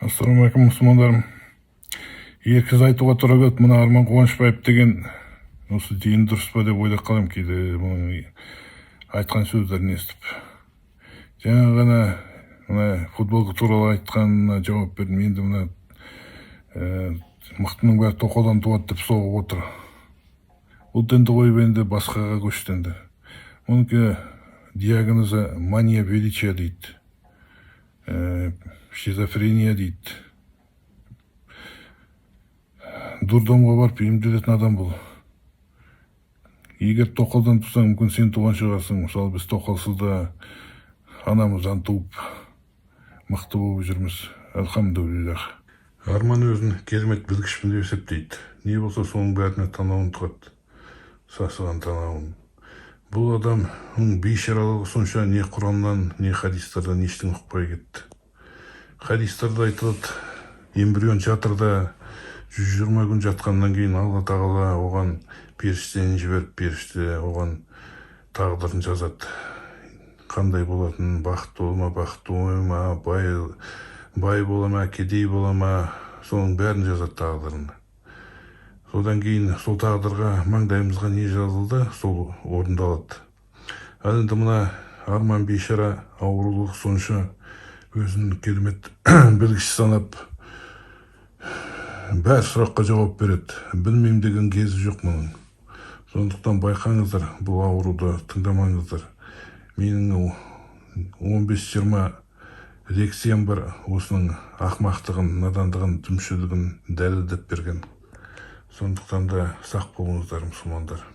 Ассалаумағалейкум мұсылмандарым. Еркіз айтуға тура келді, мына Арман Қуанышбаев деген осы дейін дұрыс па деп ойлап қалам кейде бұның айтқан сөздерін естіп. Жаңа ғана мына футболка туралы айтқанына жауап бердім. Енді мына мықтының бәрі тоқалдан туады деп соғып отыр. Бұл енді қойып енді басқаға көшті енді. Мұныкі диагнозы мания величия дейді. Шизофрения дейді. Дурдомға барып емделетін адам бұл. Егер тоқалдан тусаң, мүмкін сен туған шығарсың. Мысалы, біз тоқалсызда анамыздан туып, мықты болып жүрміз. Әлхамдулиллах. Арман өзін керемет білгішпін деп есептейді. Не болса соның бәріне танауын тығады. Сасыған танауын. Бұл адам бейшаралығы сонша не Құраннан, не хадистерден ештеңе ұқпай кетті. Хадистерде айтылады, эмбрион жатырда 120 күн жатқаннан кейін Алла тағала оған періштені жіберіп, періште оған тағдырын жазады. Қандай болатын, бақытты бола ма, бақытты болма, бай бола ма, кедей бола ма, соның бәрін жазады тағдырын. Содан кейін сол тағдырға маңдайымызға не жазылды, сол орындалады. Ал енді мына Арман бейшара аурулық сонша өзін керемет білгіш санап, бәр сұраққа жауап береді. Білмейм деген кезі жоқ мұның. Сондықтан байқаңыздар, бұл ауруды тыңдамаңыздар. Менің 15-20 лекциям бар, осының ақмақтығын, надандығын, дүмшілігін дәлелдеп берген. Сондықтан да сақ болыңыздар, мұсылмандар.